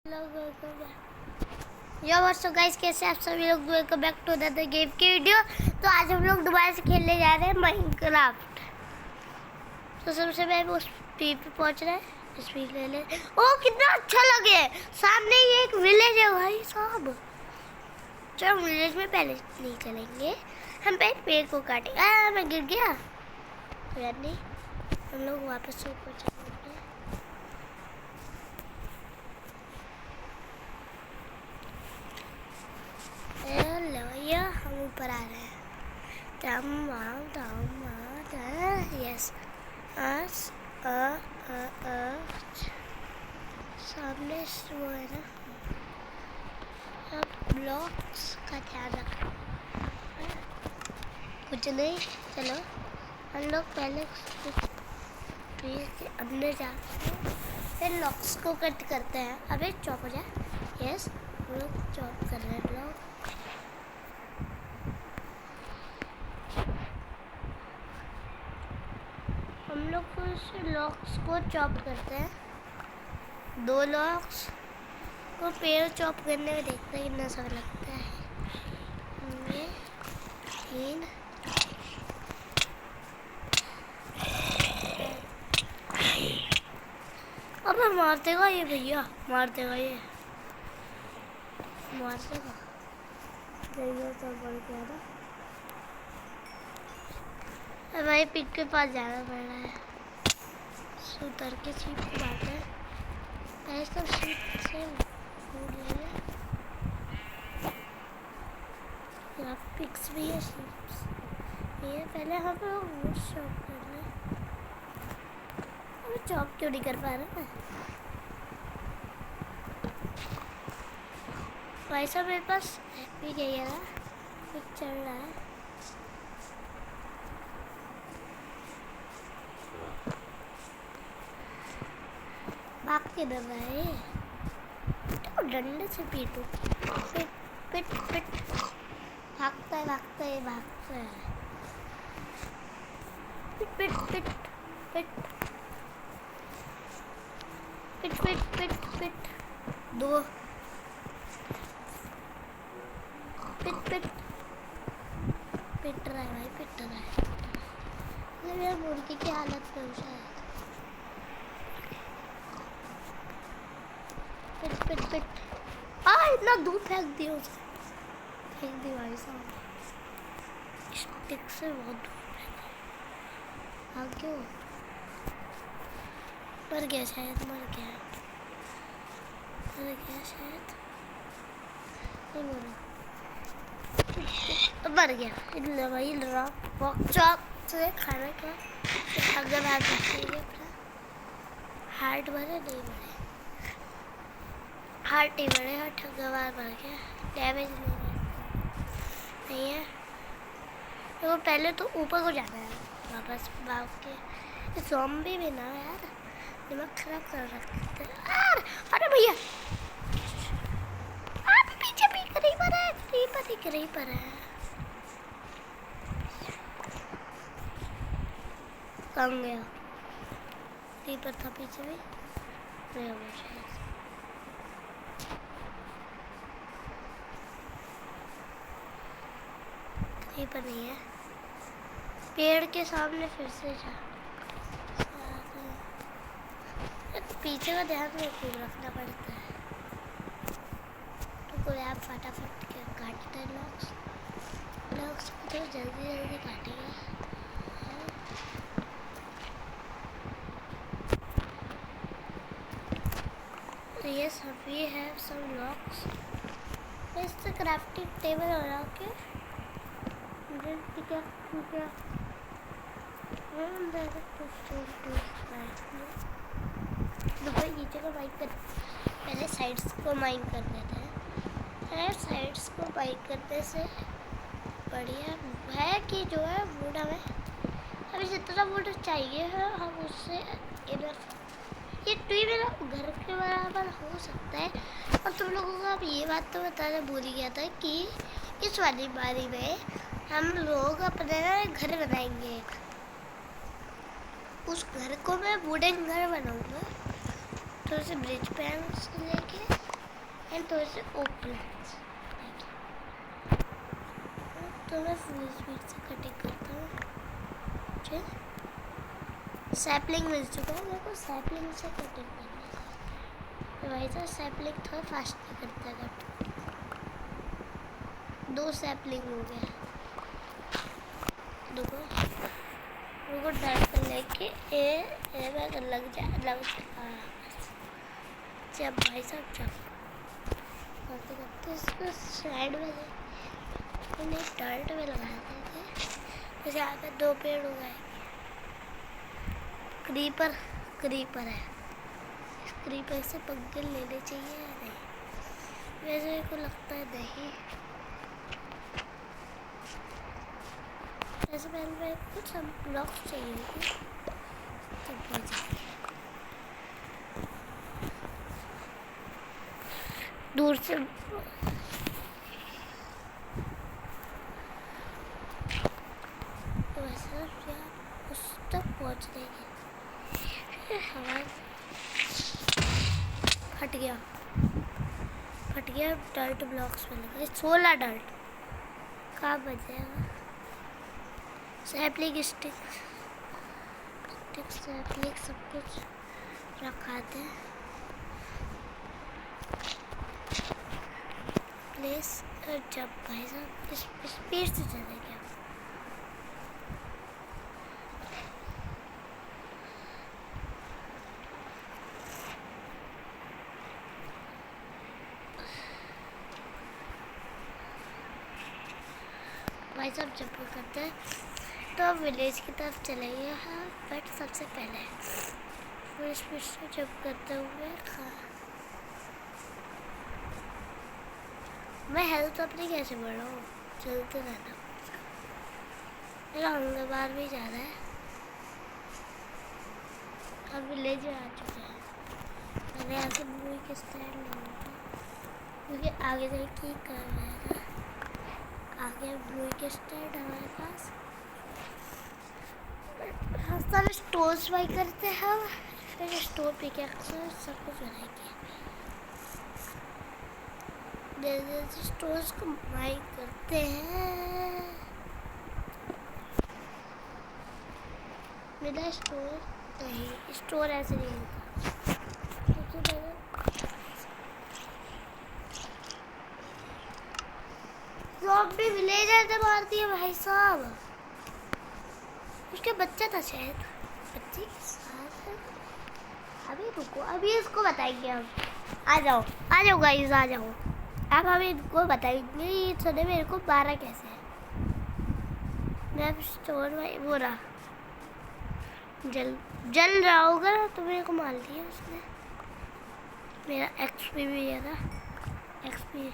Yo what's up guys, कैसे आप सभी लोग। Welcome back to another game की वीडियो। तो आज हम लोग दोबारा से खेलने जा रहे हैं माइनक्राफ्ट। तो सबसे पहले उस पी पे पहुंच रहे हैं। इस पी ले ले। ओ कितना अच्छा लगे, सामने ही एक विलेज है भाई साहब। चलो विलेज में पहले नहीं चलेंगे, हम पहले पेड़ को काटेंगे। मैं गिर गया तो यार नहीं, हम लोग वापस से ऊपर चलेंगे। हम ऊपर आ रहे हैं। यस सामने वो है ना, अब ब्लॉक्स का ध्यान रखना। कुछ नहीं, चलो हम लोग पहले ट्री के अंदर जाते हैं, फिर लॉक्स को कट करते हैं। अबे चॉप हो जाए। यस हम लोग चॉप कर रहे हैं ब्लॉक। हम लोग कुछ लॉक्स को चॉप करते हैं। 2 लॉक्स को पेड़ चॉप करने में देखते हैं कितना समय लगता है। ये 3 अब मार देगा ये भैया, मार देगा ये, मार देगा। तो बढ़ गया ना भाई, पिक के पास जाना पड़ रहा है। उतर के सीट की बात है, पहले सब सीट से फूड ले। पिक्स भी है, सीट्स ये पहले हम लोग शॉप कर लें। अब जॉब क्यों नहीं कर पा रहे हैं भाई साहब। मेरे पास भी गई है ना, पिक चल रहा है। भाग के डर रहा है तो डंडे से पीटू। पिट पिट पिट, भागता है भागता है भागता है। पिट पिट पिट पिट पिट पिट पिट पिट 2 पिट पिट पिट रहा है भाई, पिट रहा है। मेरा मुर्गी की हालत में है। पिट पिट पिट, इतना दूर फेंक दिया उसने, फेंक दी भाई साहब। स्टिक से बहुत दूर फेंका। क्यों मर गया शायद, मर गया शायद, नहीं मर गया। इतना भाई चॉप से खाना का अगर आप अपना हार्ट भरे नहीं भरे, हार्ट नहीं बढ़े, हार्ट गवार बढ़ गया, डैमेज नहीं है। तो पहले तो ऊपर को जाना है वापस भाग के। ज़ॉम्बी भी ना यार, दिमाग खराब कर रखते हैं। अरे भैया पीछे भी कहीं पर है, कहीं पर है। कहाँ गया? कहीं पर था पीछे भी नहीं होगा शायद। कहीं पर नहीं है, पेड़ के सामने फिर से जा। पीछे का ध्यान रखना पड़ता है। तो कोई आप फटाफट के काटते हैं लॉक्स को, तो जल्दी काटेंगे। ये सभी है सब लॉक्स। इससे क्राफ्टिंग टेबल हो रहा के नीचे को माइन कर, पहले साइड्स को माइन कर देते हैं। साइड्स को माइन करने से बढ़िया है कि जो है वुड हमें अभी जितना वुड चाहिए है हम उससे इनफ। ये ट्री मेरा घर के बराबर हो सकता है। और तुम लोगों को अब ये बात तो बताना भूल ही गया था कि इस वाली बारी में हम लोग अपने घर बनाएंगे। उस घर को मैं वुडन घर बनाऊंगा। थोड़े से ब्रिज पैंस लेके एंड थोड़े से ओपन। तो मैं फुल स्पीड से कटिंग करता हूँ। ठीक, सैपलिंग मिल चुका है मेरे को, सैपलिंग से कटिंग करनी है। तो भाई साहब सैपलिंग थोड़ा फास्ट नहीं करता है कट। 2 सैपलिंग हो गया। रुको डर कर लेके लग जा जब भाई साहब जब करते करते इसको साइड में टर्ट में लगा देते। जैसे यहाँ पे 2 पेड़ उगाएंगे। क्रीपर है, इस क्रीपर से पंखे लेने चाहिए या नहीं? वैसे मेरे को लगता है नहीं। ऐसे पहले कुछ हम ब्लॉक्स चाहिए होंगे तब हो जाएंगे। दूर से तो वैसे यार उस तक पहुँच देंगे। हवा फट गया डर्ट ब्लॉक्स में लगा 16 डर्ट। कहाँ बचेगा? सैपलिंग स्टिक्स सैपलिंग सब कुछ रखा थे। प्लेस जब भाई साहब इस स्पीड से चले गया। भाई साहब जब वो करते हैं तो विलेज की तरफ चलेंगे। हाँ बट सबसे पहले फुल स्पीड से जब करते हुए मैं हेल्थ अपनी कैसे बढ़ाऊँ? चलते रहना मेरा हंगर बार भी जा रहा है। अब विलेज में आ चुके हैं। मैंने यहाँ से मूवी के स्टैंड लूँगा क्योंकि आगे जाके कर रहेगा। आगे ब्लू के स्टैंड हमारे पास। सब स्टोर्स बाई करते हैं हम, फिर स्टोर पे क्या सब कुछ बनाएंगे। स्टोर्स को बाई करते हैं। मेरा स्टोर नहीं, स्टोर ऐसे नहीं होता। सबसे पहले ज़ॉम्बी विलेजर से मारती है भाई साहब। उसके बच्चा था शायद, बच्चे के साथ। अभी रुको, अभी इसको बताएंगे हम। आ जाओ गाइस, आ जाओ। अब हम इनको बताएंगे ये सुने मेरे को 12 कैसे है। मैं स्टोर में वो रहा जल रहा होगा तो मेरे को मार दिया उसने। मेरा एक्सपी भी है ना, एक्सपी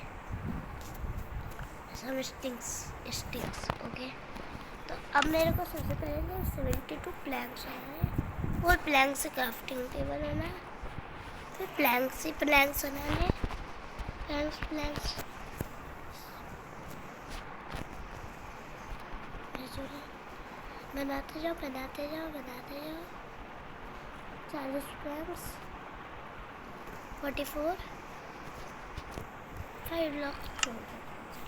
सब स्टिक्स ओके। तो अब मेरे को सबसे पहले 72 प्लैंक्स बनाने, और प्लैंक से क्राफ्टिंग टेबल बनाना, फिर प्लैंक से प्लैंक्स बनाने, प्लैंक्स बनाते जाओ 40 प्लैंक्स 44 5 ब्लॉक छोड़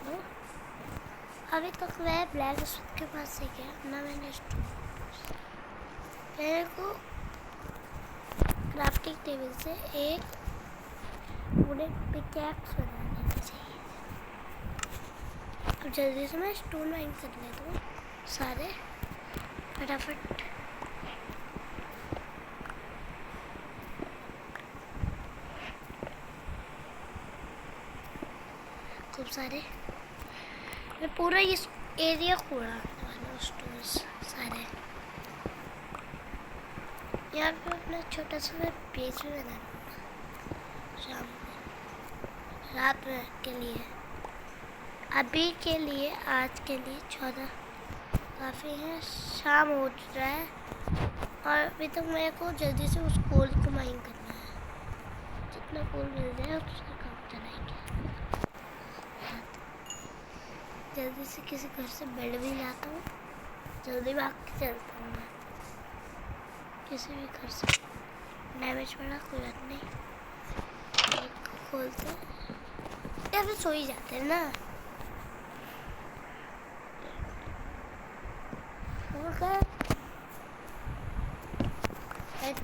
दो। अभी तक मैं ब्लैक के पास से गया ना, मैंने मेरे को क्राफ्टिंग टेबल से एक वुडन पिकैक्स बना लेना चाहिए। अब जल्दी से मैं स्टोन माइन कर लेता हूँ सारे फटाफट। खूब सारे मैं पूरा इस एरिया खोला वाला स्टोर्स सारे। यहाँ पे अपना छोटा सा मैं पेज भी बना लूँगा शाम को, रात में के लिए। अभी के लिए आज के लिए 14 काफ़ी है, शाम हो रहा है और अभी तक मेरे को जल्दी से उस कोल को माइन करना है। जितना कोल मिल जाए उसका काम चलाएंगे। जल्दी से किसी घर से बेड भी लाता हूँ, जल्दी भाग के चलता हूँ मैं। किसी भी घर से डैमेज पड़ा कोई बात नहीं, खोलते क्या फिर सो ही जाते हैं ना।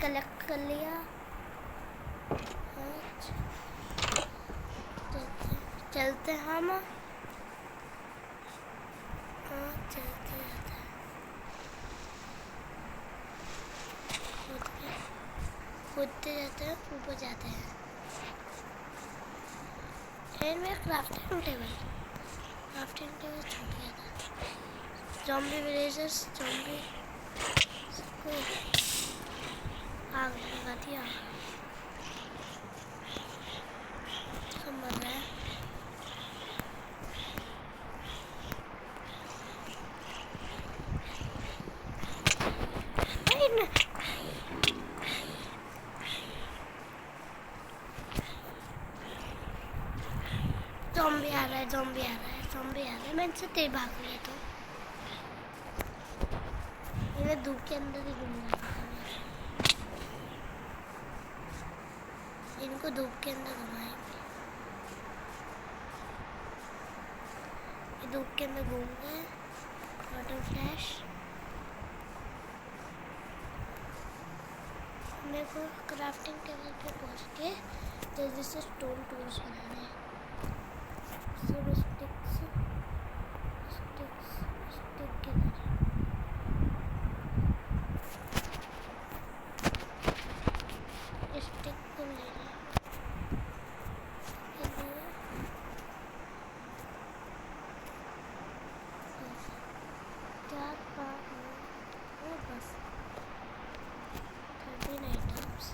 कलेक्ट कर लिया। चलते हम। चलते जाते हैं, कूदते जाते हैं, ऊपर जाते हैं। फिर मैं क्राफ्टिंग टेबल छूट गया था। ज़ॉम्बी विलेजर्स, ज़ॉम्बी सबको आग लगा दिया। सब मर रहा है। ज़ॉम्बी आ रहा है। मैं इनसे तेज भाग लिया तो मैं धूप के अंदर ही घूम रहा था। इनको धूप के अंदर घुमाएंगे। धूप के अंदर घूम गए। Water flash. मेरे को क्राफ्टिंग टेबल पे पहुंच के जल्दी से स्टोन टूल्स बनाने हैं। सब स्टिक के स्टिक को लेना बस 13 आइटम्स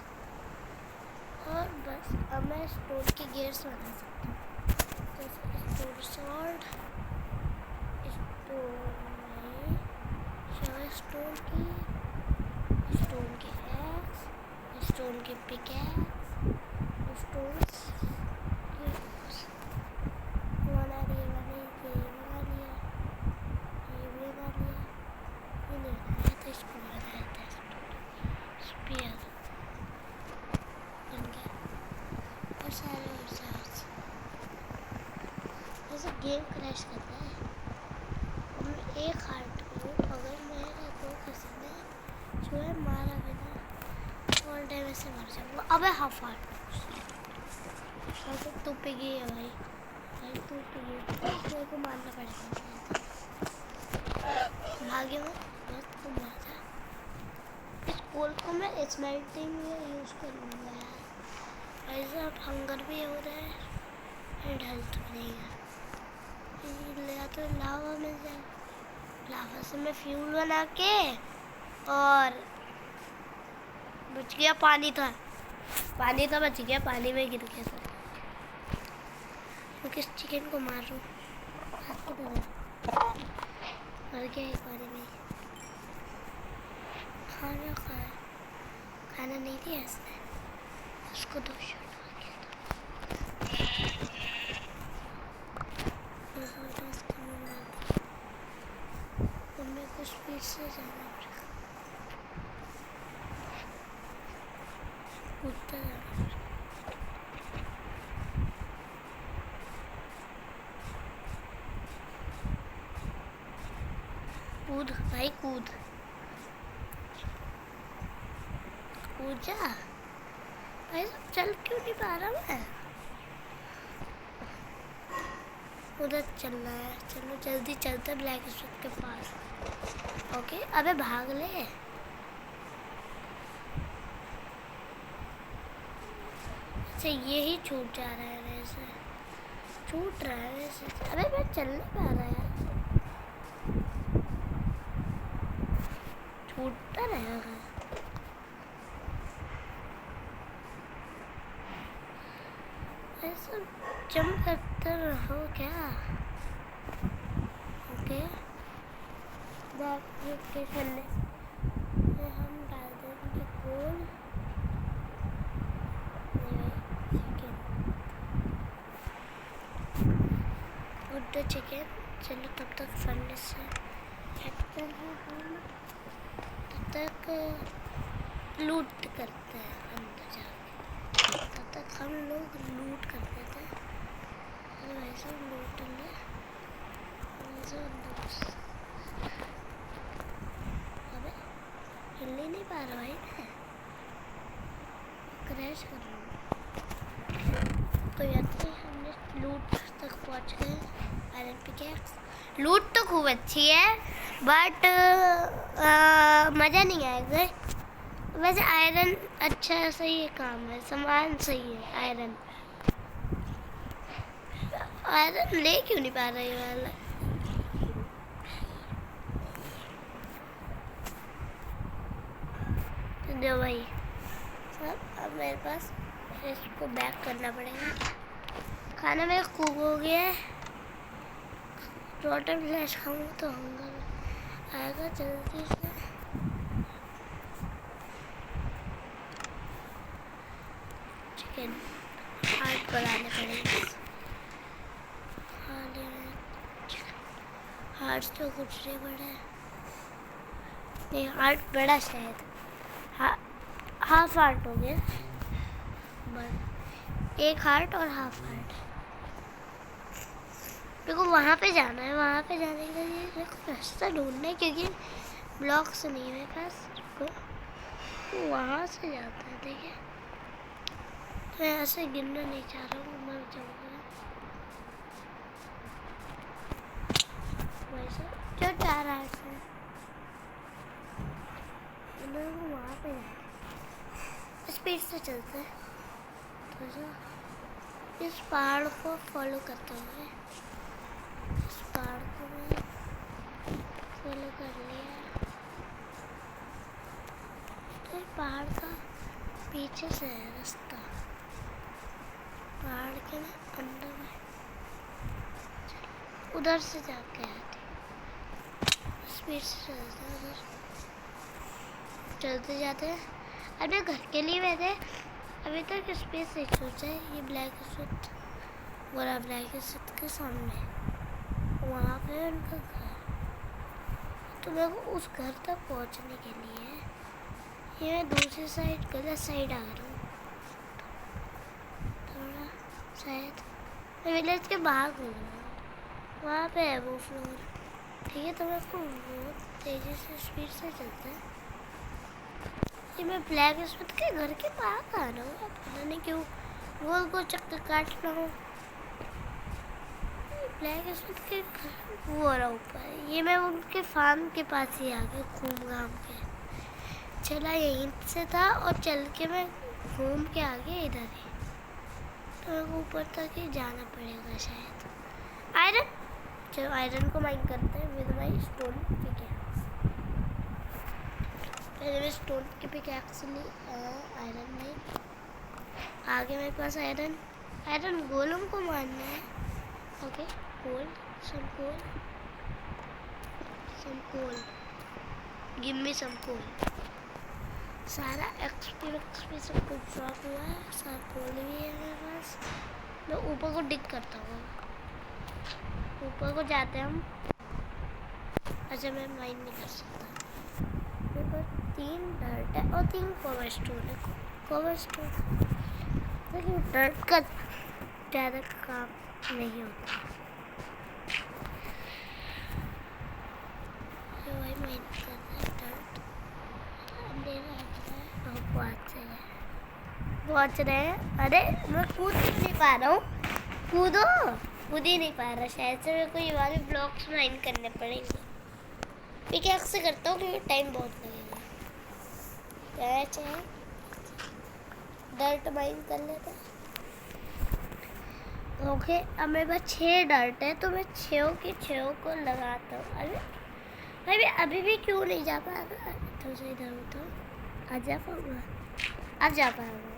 और बस अब मैं स्टोन के गियर्स बना सकता हूँ। जैसे स्टोन सॉर्ड, स्टोन के एक्स, स्टोन के पिकैक्स, स्टोन्स बना लिया। ये नहीं बनाया था, इसको बनाया था। स्पीयर बन गया। और सारे जैसे गेम क्रैश करता है। एक हार्ट को अगर मेरे को किसी ने जो है मारा बिना ऑल डैमेज से मर जाऊंगा। अबे हाफ हार्ट तू पे गई है भाई तू पे गई। मेरे को मारना पड़ेगा। भाग्य में बस तू मार जा। इस कोल को मैं स्मेल्टिंग में यूज़ कर लूँगा यार। ऐसे अब हंगर भी हो रहा है एंड हेल्थ भी नहीं है। या तो लावा मिल जाए। लावा से मैं फ्यूल बना के और बच गया। पानी था बच गया। पानी में गिर गया था। मैं किस चिकन को मारूं? मर गया एक पानी में। खाना नहीं दिया इसने। उसको 2 शॉट मार गया था। मेरे को स्पीड से जाना पड़ेगा। कूदता जाना पड़ेगा। कूद भाई कूद जा भाई। चल क्यों नहीं पा रहा मैं? उधर चल रहा है। चलो जल्दी चलते ब्लैक स्टोन के पास। ओके अबे भाग ले। अच्छा यही छूट जा रहा है वैसे। छूट रहा है वैसे। अबे मैं चल नहीं पा रहा यार। छूटता रहेगा। ऐसा जंप करते रहो क्या? ओके के चलने हम डाल देंगे कोल। Good chicken. चलो तब तक फर्नेस से हटते हैं हम। तब तक लूट करते हैं अंदर जाके। तब तक हम लोग लूट करते थे। कैसे अंदर अबे हिल ही नहीं पा रहा भाई मैं, क्रैश कर रहा हूँ। तो याद नहीं, हमने लूट तक पहुँच गए। आयरन पिकैक्स लूट तो खूब अच्छी है बट मज़ा नहीं आएगा। वैसे आयरन अच्छा सही है, काम है, सामान सही है। आयरन आयरन ले क्यों नहीं पा रहा ये वाला? तो दो भाई सब। अब मेरे पास इसको बैक करना पड़ेगा। खाना मेरा कुक हो गया है। टोटल फ्लैश खाऊंगा तो हंगर आएगा जल्दी से। चिकन हार्ट बनाने पड़ेंगे। हार्ट तो कुछ नहीं बड़ा, नहीं हार्ट बड़ा शायद। हाफ हार्ट हो गया, एक हार्ट और हाफ हार्ट। मेरे को वहाँ पे जाना है, वहाँ पे जाने के लिए मेरे को रास्ता ढूंढना है क्योंकि ब्लॉक्स नहीं है मेरे पास। को वहाँ से जाता है, देखिए मैं ऐसे गिरना नहीं चाह रहा हूँ, मर जाऊँगा वैसे जो चाह रहा है ऐसे। वहाँ पे जाए स्पीड से चलते हैं तो इस पहाड़ को फॉलो करते हुए इस पहाड़ को मैं फॉलो कर लिया। तो पहाड़ का पीछे से है रास्ता, पहाड़ के ना अंदर में उधर से जाके आते स्पीड से चलते जाते हैं। अरे घर के लिए वैसे अभी तक स्पेस नहीं सोचा है। ये ब्लैक स्मिथ बोला, ब्लैक स्मिथ के सामने वहाँ पे उनका घर। तो मैं उस घर तक पहुँचने के लिए ये मैं दूसरी साइड गलत साइड आ रहा हूँ। थोड़ा शायद मैं विलेज के बाहर घूम रहा हूँ, वहाँ पे है वो फ्लोर। ठीक है, तो मैं को बहुत तेज़ी से स्पीड से चलता है। ये मैं ब्लैक स्मिथ के घर के पास आ रहा हूँ, पता नहीं क्यों गोल को चक्कर काट रहा हूँ। ब्लैक स्मिथ के वो हो रहा ऊपर, ये मैं उनके फार्म के पास ही आ गई घूम घाम के। चला यहीं से था और चल के मैं घूम के आ गया इधर ही। तो मेरे को ऊपर तक ही जाना पड़ेगा शायद। आयरन, चलो आयरन को माइन करते हैं विद माई स्टोन पिकैक्स। पहले मैं स्टोन की पिकैक्स ली, आयरन नहीं। आगे मेरे पास आयरन गोलम को मारना है। ओके, कोल सम कोल गिव मी सम कोल। सारा एक्सपी सब कुछ ड्रॉप हुआ है, सारा कोल भी है मेरे पास। मैं ऊपर को डिग करता हूँ, ऊपर को जाते हैं हम। अच्छा मैं माइन नहीं कर सकता, मेरे पास 3 डर्ट है और 3 कोबलस्टोन है। कोबलस्टोन लेकिन डर्ट का ज़्यादा काम नहीं होता। तो वही माइन करते हैं डर्ट। अंधेरा पहुँच रहे हैं। अरे मैं कूद नहीं पा रहा हूँ, कूद ही नहीं पा रहा। शायद से मेरे को ये वाले ब्लॉक्स माइन करने पड़ेंगे। पिकैक्स से करता हूँ क्योंकि टाइम बहुत लगेगा। क्या चाहिए, डर्ट माइन कर लेते हैं। ओके, अब मेरे पास 6 डर्ट है तो मैं 6 को लगाता हूँ। अरे भाई अभी भी क्यों नहीं जा पा रहा? तो से इधर तो आ जा पाऊँगा, आ जा पाऊँगा।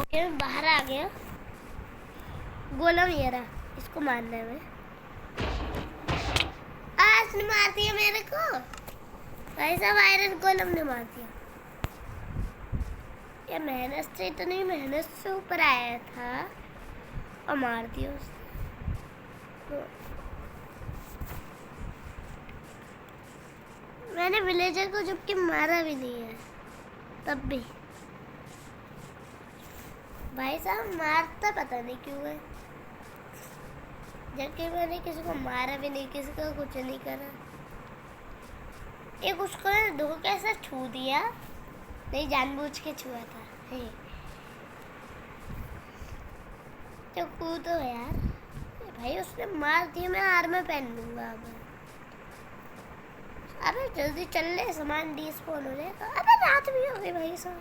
ओके मैं बाहर आ गया। गोलम ये रहा, इसको मारना है मैं। आज ने मार दिया मेरे को भाई साहब, आयरन गोलम ने मार दिया। ये मेहनत से इतनी मेहनत से ऊपर आया था और मार दिया उसने। मैंने विलेजर को जबकि मारा भी नहीं है तब भी भाई साहब मारता पता नहीं क्यों है। जबकि मैंने किसी को मारा भी नहीं, किसी को कुछ नहीं करा। एक उसको धोखे से छू दिया, नहीं जानबूझ के छुआ था। तो कूदो यार भाई, उसने मार दिया। मैं आर्मर पहन लूंगा अब। अबे जल्दी चल ले, सामान डिस्पोन हो जाएगा। अबे रात भी हो गई भाई साहब,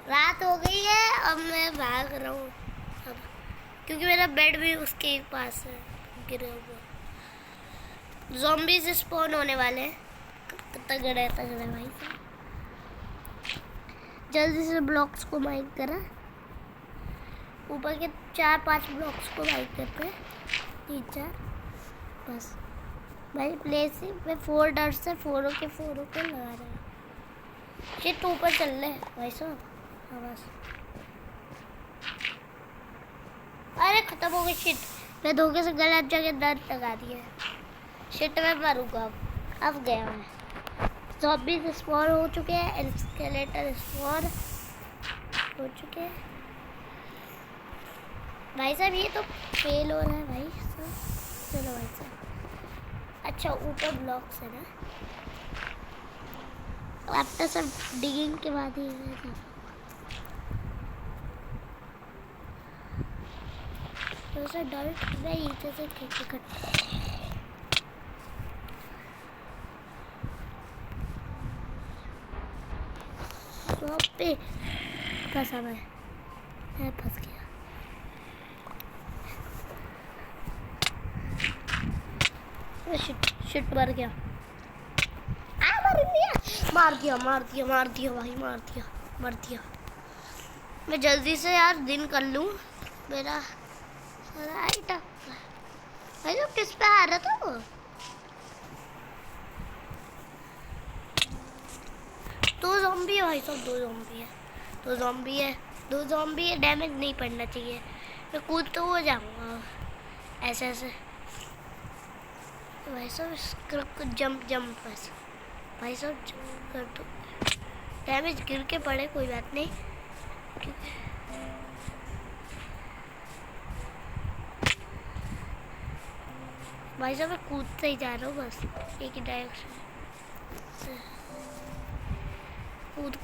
रात हो गई है। अब मैं भाग रहा हूँ अब, क्योंकि मेरा बेड भी उसके पास है गिरा हुआ। ज़ॉम्बीज़ स्पॉन होने वाले हैं। तगड़े तगड़े भाई साहब। जल्दी से ब्लॉक्स को माइक करा, ऊपर के 4-5 ब्लॉक्स को माइक करते हैं, 3-4 बस भाई। प्लेस में 4 डर्ट से 4 के लगा रहे हैं। शिट ऊपर चल रहे भाई साहब। हाँ बस, अरे खत्म हो गई। शिट, मैं धोखे से गलत जगह दर्द लगा दिया। शिट मैं मरूंगा अब गया मैं। ज़ॉम्बीज़ स्पॉन हो चुके हैं, स्केलेटन स्पॉन हो चुके हैं भाई साहब। ये तो फेल हो रहा है भाई साहब। चलो भाई साहब, अच्छा ऊपर ब्लॉक्स है ना। अब तो सब डिगिंग के बाद ही है। तो सर डर्ट मैं नीचे से खींच पे फंसा मैं फंस गया। शिट मर गया। मार दिया भाई, मार दिया। मैं जल्दी से यार दिन कर लूँ मेरा सारा आइटम। भाई तो किस पे आ रहा था वो? दो ज़ॉम्बी है भाई साहब, दो ज़ॉम्बी है। डैमेज नहीं पड़ना चाहिए। मैं कूद तो हो जाऊँगा ऐसे भाई साहब। जंप बस भाई साहब, जंप कर दो। डैमेज गिर के पड़े कोई बात नहीं। भाई साहब मैं कूदते ही जा रहा हूँ बस, एक ही डायरेक्शन। कूद।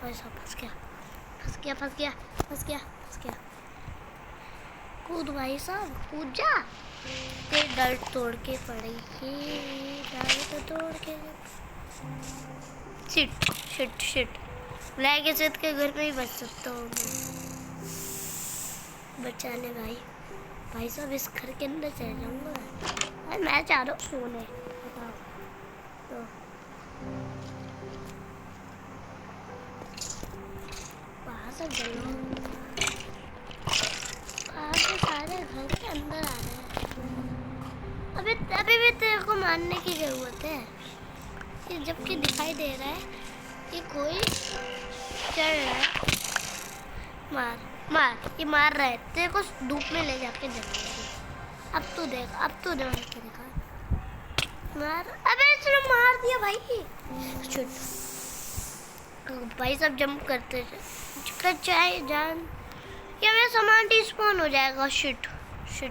भाई साहब फंस गया। कूद भाई साहब, कूद जा। ये डर्ट तोड़ के पड़ेगी, डर्ट तोड़ के। शिट ब्लैक एसिड के घर में ही बच सकता हूँ बचाने भाई साहब। इस घर के अंदर चले जाऊँगा। मैं चाह रहा हूँ सोने। बताओ तो बाहर से सारे घर के अंदर आ रहे हैं। अभी भी तेरे को मानने की जरूरत है कि जबकि दिखाई दे रहा है कि कोई चढ़ रहा है। मार ये मार रहा है तेरे को, धूप में ले जाके जलाएगी। अब तू देख के दिखा। मार। अबे इसने मार दिया भाई। भाई सब जंप करते चाहे जान, या मेरा सामान डिस्पॉन हो जाएगा। शिट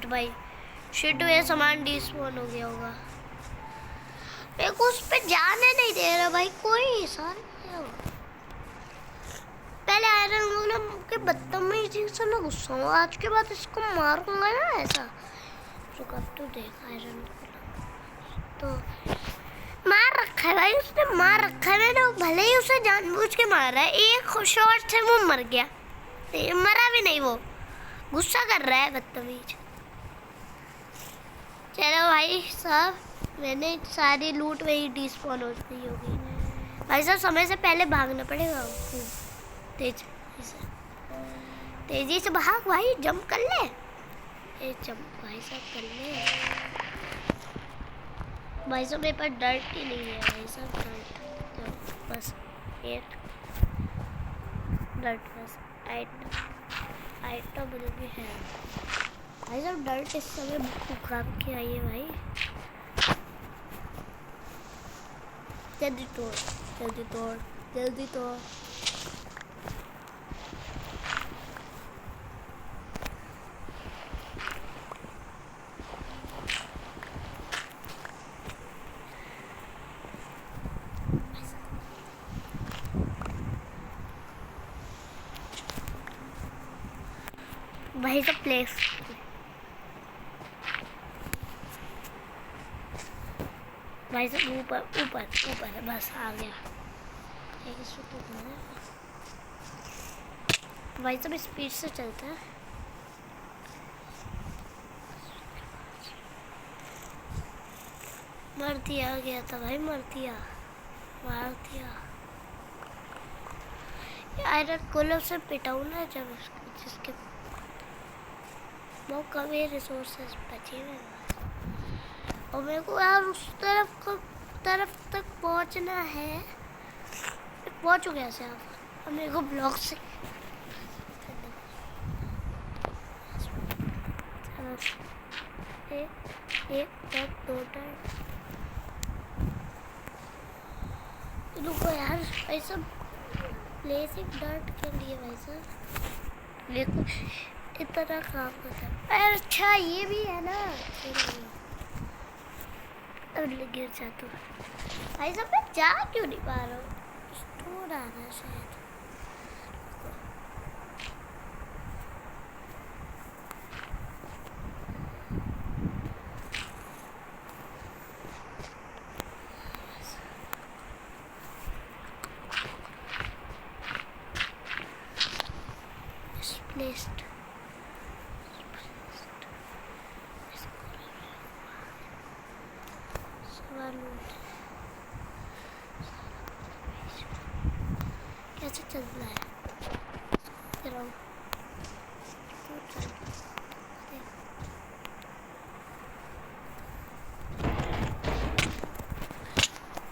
भाई, मेरा सामान डिस्पॉन हो गया होगा। मेरे को उस पे जाने नहीं दे रहा भाई कोई। पहले आयरन गोलम के बदतमीजी से मैं गुस्सा हूँ, आज के बाद इसको मारूंगा ना ऐसा। रुक अब तो देख, आयरन गोलम तो मार रखा है भाई उसने, मार रखा है मैंने। भले ही उसे जानबूझ के मारा है, एक शॉट से वो मर गया। मरा भी नहीं, वो गुस्सा कर रहा है बदतमीज। चलो भाई साहब, मैंने सारी लूट वही डिस्पॉन हो गई होगी। भाई साहब समय से पहले भागना पड़ेगा। तेजी से भाग भाई, जंप कर ले। जंप भाई साहब कर ले। भाई साहब मेरे पास डर्ट ही नहीं है भाई साहब। डर्ट तो बस एक डर्ट बस आइटम भी है भाई साहब। डर्ट इस समय उखाड़ के आई है भाई। जल्दी तोड़। भाई सब प्लेस भाई सब ऊपर ऊपर ऊपर बस आ गया। भाई सब स्पीड से चलता है। मर दिया गया था भाई, मर दिया, मार दिया। आयरन गोलम से पिटाऊँ ना जब जिसके बहुत कम ही रिसोर्सेज बचे हुए और मेरे को यार उस तरफ तक पहुंचना है। पहुंच गया कैसे आप? अब मेरे को ब्लॉक से एक दो रुको यार, भाई सब प्लेसिंग डर्ट के लिए भाई साहब देखो इतना काम करता है। अच्छा ये भी है ना, गिर जाता भाई साहब। मैं जा क्यों नहीं पा रहा हूँ? स्टोर आ रहा है शायद। Placed. कैसे चल रहा है?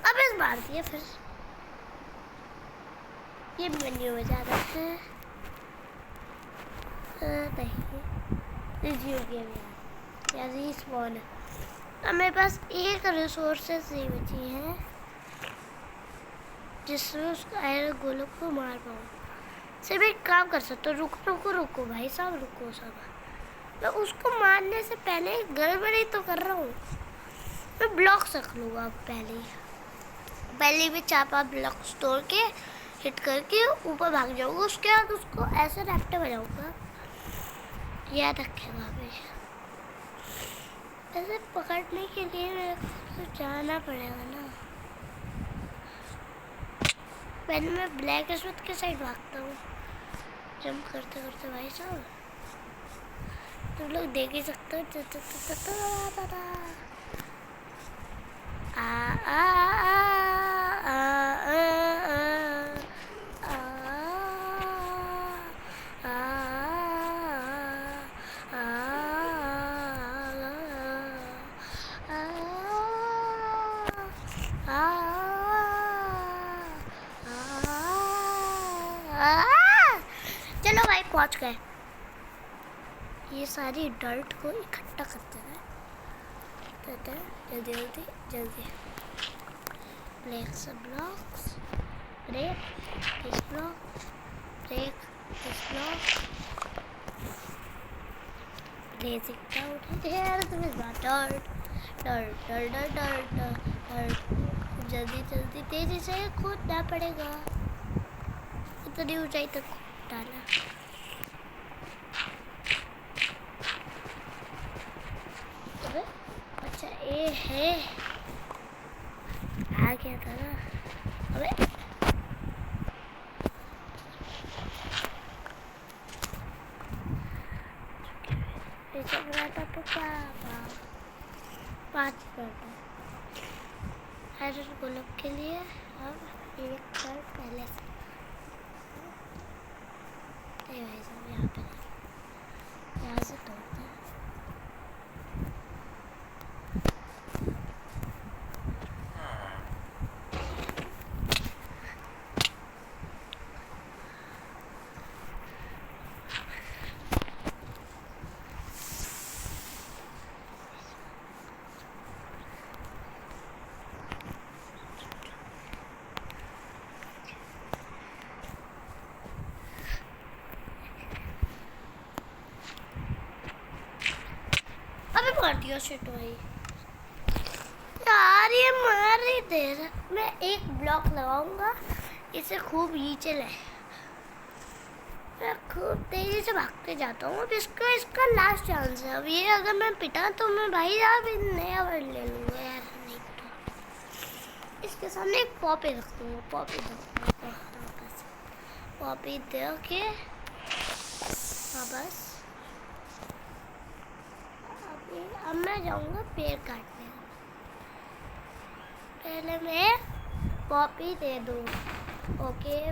अब इस बार दिए फिर ये मेन्यू में जा रहा है। नहीं गेम यार रिस्पॉन है। अब मेरे पास एक रिसोर्सेस ही बची हैं जिससे उस आयरन गोलम को मार पाऊँ। सिर्फ एक काम कर सकते हो, रुको भाई साहब, रुको सब। मैं उसको मारने से पहले गड़बड़ी तो कर रहा हूँ। मैं ब्लॉक्स रख लूँगा अब पहले भी 4-5 ब्लॉक्स तोड़ के हिट करके ऊपर भाग जाऊँगा। उसके बाद उसको ऐसे रैप्टर बजाऊँगा, याद रखेगा हमेशा। ऐसे पकड़ने के लिए मेरे को तो जाना पड़ेगा ना। पहले मैं ब्लैक स्मिथ के साइड भागता हूँ जंप करते करते भाई साहब। तुम लोग देख ही सकते हो। चलो भाई पहुंच गए। ये सारी डर्ट को इकट्ठा करते हैं जल्दी जल्दी जल्दी। ब्रेक सब blocks, break this block, break this block, blazing down here this dirt dirt dirt dirt dirt. जल्दी जल्दी तेजी से कूदना पड़ेगा, इतनी ऊंचाई तक डाला। अच्छा ये है, आ गया था ना। अबे पाँच आयरन गोलम के लिए अब एक बार पहले से भाई साहब यहाँ पे यहाँ से तोड़ते हैं। मार दिया शिट भाई यार, ये मार ही दे रहा। मैं एक ब्लॉक लगाऊंगा, इसे खूब नीचे ले। मैं खूब तेजी से भागते जाता हूँ। अब इसका लास्ट चांस है। अब ये अगर मैं पिटा तो मैं भाई साहब नया वर्ड ले लूँगा यार। नहीं तो इसके सामने एक पॉपी रख दूँगा। पॉपी दे के बस। अब मैं जाऊँगा पेड़ काटने। पहले मैं पॉपी दे दूँ। ओके।